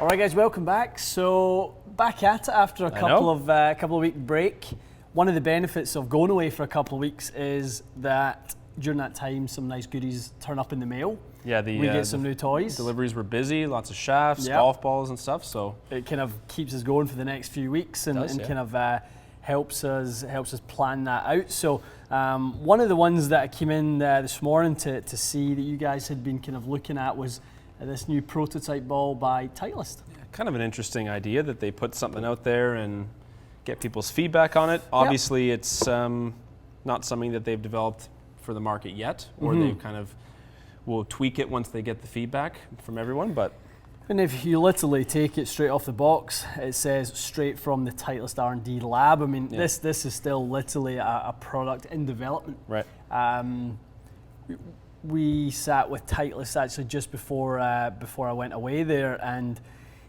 All right, guys, welcome back. So back at it after a couple of week break. One of the benefits of going away for a couple of weeks is that during that time, some nice goodies turn up in the mail. Yeah, we get some new toys. Deliveries were busy, lots of shafts, golf balls and stuff. So it kind of keeps us going for the next few weeks and kind of helps us plan that out. So one of the ones that I came in this morning to see that you guys had been kind of looking at was this new prototype ball by Titleist. Yeah, kind of an interesting idea that they put something out there and get people's feedback on it. Obviously, it's not something that they've developed for the market yet, or they kind of will tweak it once they get the feedback from everyone. But and if you literally take it straight off the box, it says straight from the Titleist R&D lab. I mean, this is still literally a product in development. Right. We sat with Titleist actually just before I went away there, and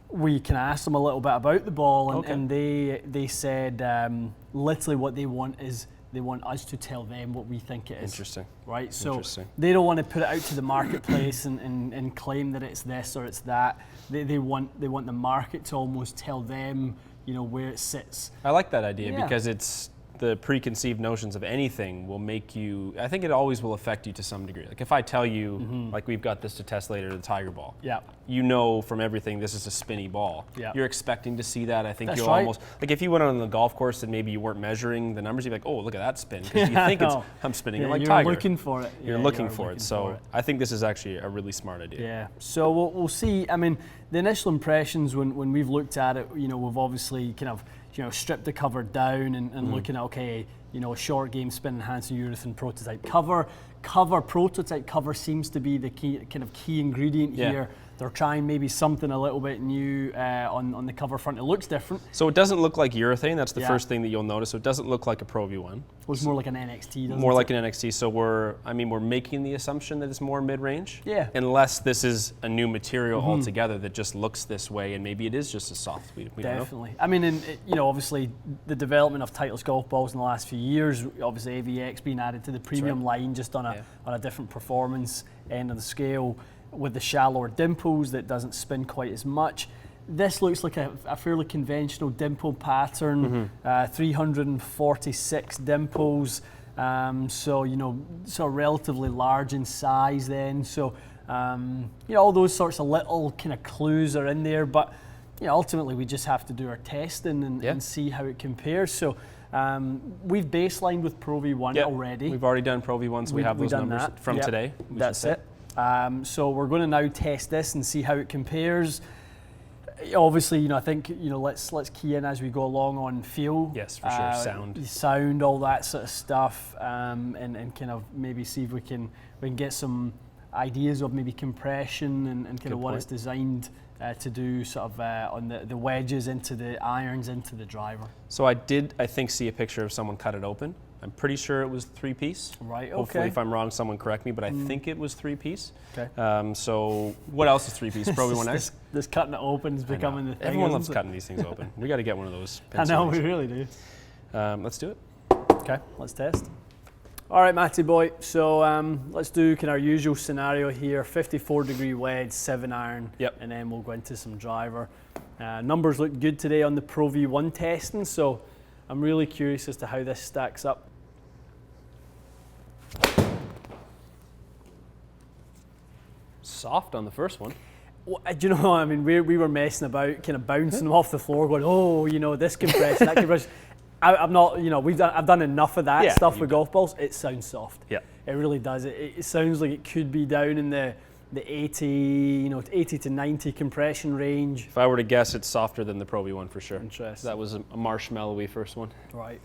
we can ask them a little bit about the ball, and they said literally what they want is they want us to tell them what we think it is. Interesting. Right? So they don't want to put it out to the marketplace and claim that it's this or it's that. They want the market to almost tell them, you know, where it sits. I like that idea because it's the preconceived notions of anything will make you, I think it always will affect you to some degree. Like if I tell you, like we've got this to test later, the Tiger ball. Yeah. You know from everything this is a spinny ball. Yeah. You're expecting to see that. I think you'll almost, like if you went on the golf course and maybe you weren't measuring the numbers, you'd be like, oh, look at that spin. Because you think I'm spinning it like Tiger. You're looking for it. You're looking for it. So I think this is actually a really smart idea. Yeah. So we'll see. I mean, the initial impressions when we've looked at it, you know, we've obviously kind of, you know, stripped the cover down and looking at, okay, you know, a short game spin enhancing urethane prototype cover. Prototype cover seems to be the key ingredient here. They're trying maybe something a little bit new on the cover front. It looks different. So it doesn't look like urethane. That's the first thing that you'll notice. So it doesn't look like a Pro V1. It looks more like an NXT, doesn't it? More like an NXT. So we're making the assumption that it's more mid-range. Yeah. Unless this is a new material altogether that just looks this way, and maybe it is just a soft. We Definitely. Don't know. I mean, you know, obviously the development of Titleist golf balls in the last few years, obviously AVX being added to the premium line just on a different performance end of the scale, with the shallower dimples that doesn't spin quite as much. This looks like a fairly conventional dimple pattern, 346 dimples, so, you know, so relatively large in size then. So, you know, all those sorts of little kind of clues are in there, but, you know, ultimately we just have to do our testing and see how it compares. So, we've baselined with Pro V1 already. We've already done Pro V1, so we have those numbers from today. That's it. So we're going to now test this and see how it compares. Obviously, you know, I think, you know, let's key in as we go along on feel. Yes, for sure. Sound, all that sort of stuff, and kind of maybe see if we can get some ideas of maybe compression and kind of what it's designed to do sort of on the wedges into the irons into the driver. So I think see a picture of someone cut it open. I'm pretty sure it was 3-piece. Right, okay. Hopefully if I'm wrong, someone correct me, but I think it was 3-piece. Okay. So what else is 3-piece? Pro V1X? This cutting it open is becoming the thing. Everyone loves cutting these things open. We got to get one of those. I know, we really do. Let's do it. Okay, let's test. All right, Matty boy, so let's do kind of our usual scenario here, 54-degree wedge, 7-iron, and then we'll go into some driver. Numbers look good today on the Pro V1 testing, so I'm really curious as to how this stacks up. Soft on the first one. Well, do you know, I mean, we were messing about, kind of bouncing them off the floor, going, oh, you know, this compression, that compression. I'm not, you know, I've done enough of that stuff with golf balls. It sounds soft. Yeah. It really does. It sounds like it could be down in the 80, you know, 80 to 90 compression range. If I were to guess, it's softer than the Pro V1 for sure. Interesting. That was a marshmallowy first one. Right.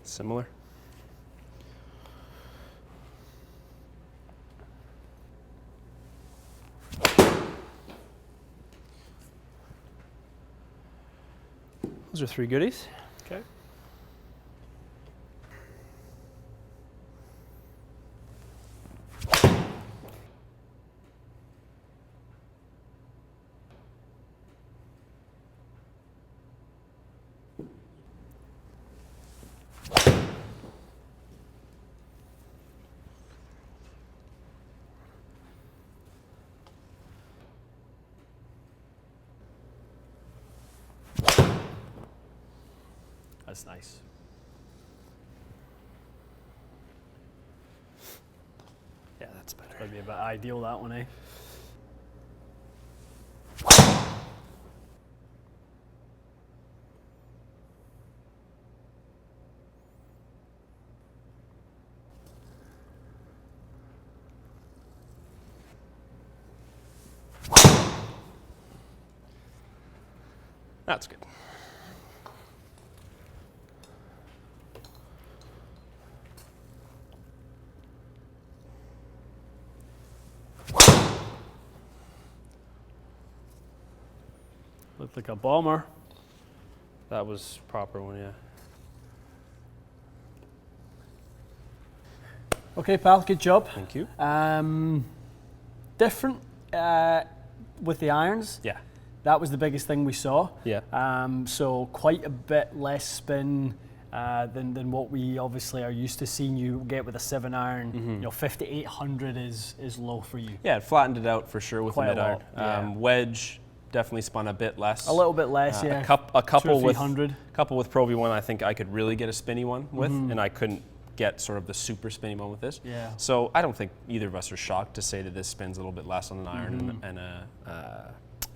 Similar. Those are 3 goodies. Okay. That's nice. Yeah, that's better. That'd be a bit ideal, that one, eh? That's good. Looked like a bomber. That was proper one, yeah. Okay, pal, good job. Thank you. Different with the irons. Yeah. That was the biggest thing we saw. Yeah. So quite a bit less spin than what we obviously are used to seeing you get with a 7-iron. Mm-hmm. You know, 5800 is low for you. Yeah, it flattened it out for sure with Quite the a mid-iron. lot, yeah. Wedge definitely spun a bit less. A little bit less, yeah. A couple with 300. Couple with Pro V1, I think I could really get a spinny one with, and I couldn't get sort of the super spinny one with this. Yeah. So I don't think either of us are shocked to say that this spins a little bit less on an iron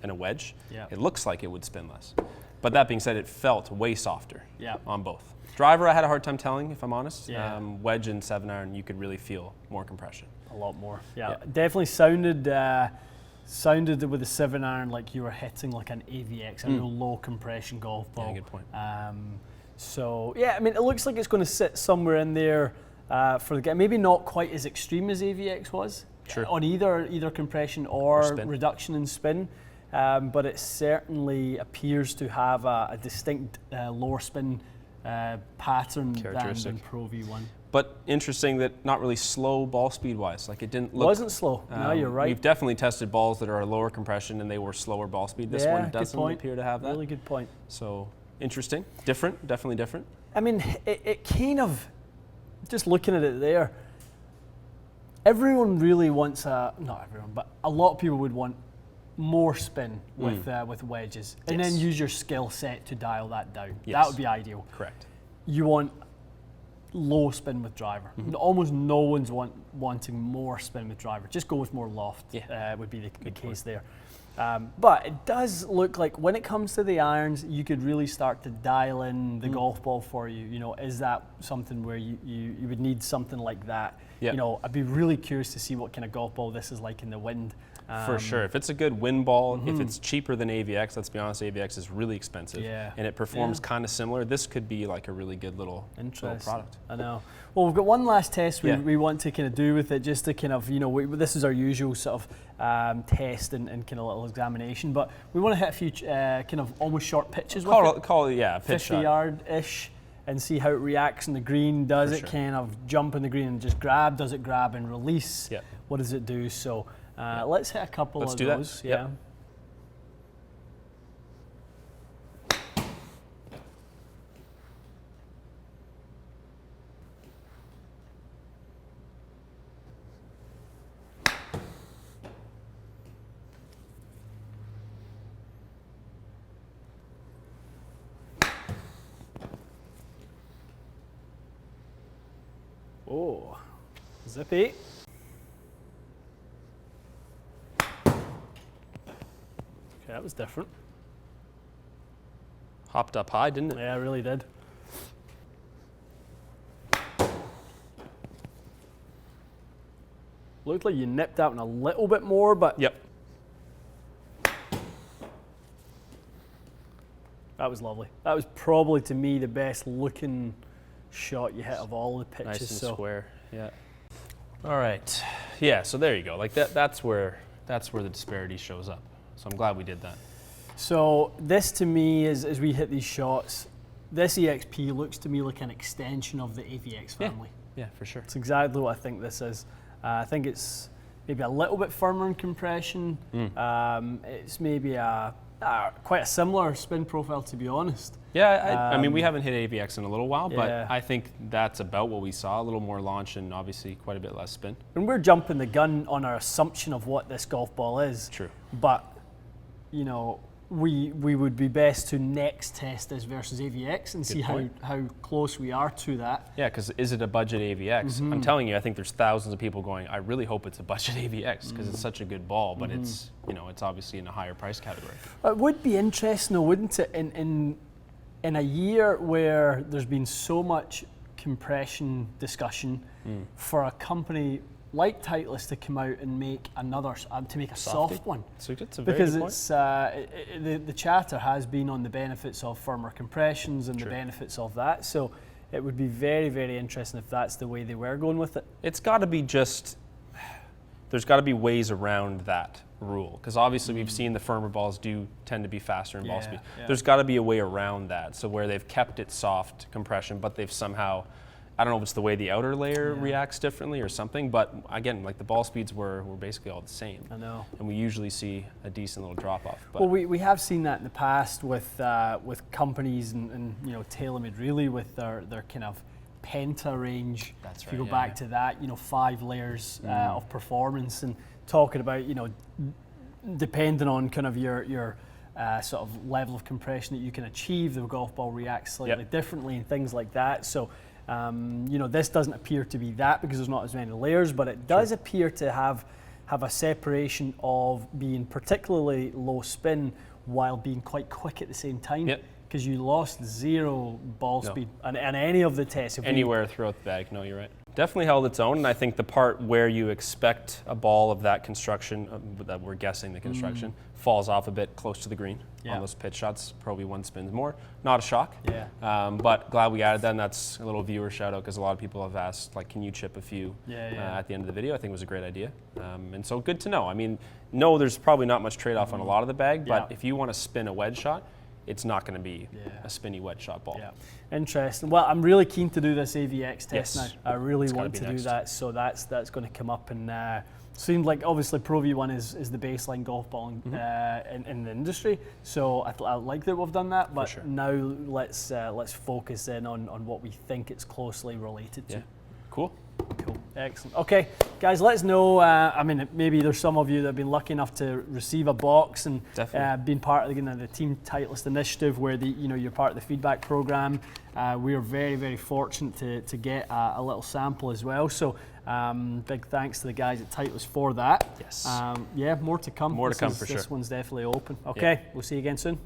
and a wedge. Yeah. It looks like it would spin less. But that being said, it felt way softer Yeah. on both. Driver, I had a hard time telling, if I'm honest. Yeah. Wedge and 7-iron, you could really feel more compression. A lot more. Yeah. Yeah. Definitely sounded with the 7-iron like you were hitting like an AVX, a real low compression golf ball. Yeah, good point. So yeah, I mean, it looks like it's going to sit somewhere in there for the game. Maybe not quite as extreme as AVX was on either compression or reduction in spin, but it certainly appears to have a distinct lower spin pattern than Pro V1. But interesting that not really slow ball speed wise. Like it didn't look. Wasn't slow. No, you're right. We've definitely tested balls that are lower compression and they were slower ball speed. This one doesn't appear to have that. Really good point. So interesting, different, definitely different. I mean, it kind of, just looking at it there, everyone really wants not everyone, but a lot of people would want more spin with wedges, and then use your skill set to dial that down. Yes. That would be ideal. Correct. You want low spin with driver. Almost no one's wanting more spin with driver. Just go with more loft. Would be the case there. But it does look like when it comes to the irons, you could really start to dial in the golf ball for you. You know, is that something where you would need something like that? Yep. You know, I'd be really curious to see what kind of golf ball this is like in the wind. For sure. If it's a good wind ball, if it's cheaper than AVX, let's be honest, AVX is really expensive. Yeah. And it performs kind of similar. This could be like a really good little product. I know. Well, we've got one last test we want to kind of do with it, just to kind of, you know, this is our usual sort of test and kind of little examination, but we want to hit a few kind of almost short pitches with it. Call it, a pitch 50 yard-ish, and see how it reacts in the green. Does it kind of jump in the green and just grab? Does it grab and release? Yeah. What does it do? So let's hit a couple of do those. That. Yeah. Yep. Oh, zippy. Okay, that was different. Hopped up high, didn't it? Yeah, it really did. Looked like you nipped out in a little bit more, but Yep. that was lovely. That was probably, to me, the best looking shot you hit of all the pitches. Nice and square. Yeah. All right. Yeah. So there you go. Like that's where the disparity shows up. So I'm glad we did that. So this, to me, is as we hit these shots, this EXP looks to me like an extension of the AVX family. Yeah, for sure. It's exactly what I think this is. I think it's maybe a little bit firmer in compression. It's maybe quite a similar spin profile, to be honest. Yeah, I mean, we haven't hit AVX in a little while, but Yeah. I think that's about what we saw. A little more launch and obviously quite a bit less spin. And we're jumping the gun on our assumption of what this golf ball is. True. But, you know, we would be best to next test this versus AVX and see how close we are to that. Yeah, because is it a budget AVX? I'm telling you, I think there's thousands of people going, I really hope it's a budget AVX because it's such a good ball, but it's, you know, it's obviously in a higher price category. It would be interesting though, wouldn't it, in a year where there's been so much compression discussion for a company like Titleist to come out and make to make a soft one. So it's a very because good point. It's the chatter has been on the benefits of firmer compressions and the benefits of that. So it would be very, very interesting if that's the way they were going with it. It's got to be there's got to be ways around that rule, because obviously we've seen the firmer balls do tend to be faster in ball speed. There's got to be a way around that, so where they've kept it soft compression, but they've somehow, I don't know if it's the way the outer layer reacts differently or something, but again, like the ball speeds were basically all the same. I know. And we usually see a decent little drop off. But well, we have seen that in the past with companies and you know, TaylorMade really with their kind of Penta range. That's right. If you go back to that, you know, 5 layers of performance, and talking about, you know, depending on kind of your sort of level of compression that you can achieve, the golf ball reacts slightly differently and things like that. So, you know, this doesn't appear to be that because there's not as many layers, but it does appear to have a separation of being particularly low spin while being quite quick at the same time. Because you lost 0 ball speed on any of the tests. Anywhere throughout the bag, no, you're right. Definitely held its own, and I think the part where you expect a ball of that construction, that we're guessing the construction, falls off a bit close to the green on those pitch shots, probably 1 spins more. Not a shock, but glad we added that, and that's a little viewer shout out because a lot of people have asked, like, can you chip a few at the end of the video? I think it was a great idea, and so good to know. I mean, no, there's probably not much trade-off on a lot of the bag, but if you want to spin a wedge shot, it's not going to be a spinny wedge shot ball. Interesting. Well, I'm really keen to do this AVX test now. I really want to do that, so that's going to come up, and seemed like obviously Pro V1 is the baseline golf ball in the industry. So I like that we've done that, but now let's focus in on what we think it's closely related to. Cool. Cool. Excellent. Okay, guys, let us know. I mean, maybe there's some of you that have been lucky enough to receive a box and been part of the Team Titleist initiative, where you're part of the feedback program. We are very, very fortunate to get a little sample as well. So big thanks to the guys at Titleist for that. Yes. Yeah, more to come. More to come for sure. This one's definitely open. Okay, we'll see you again soon.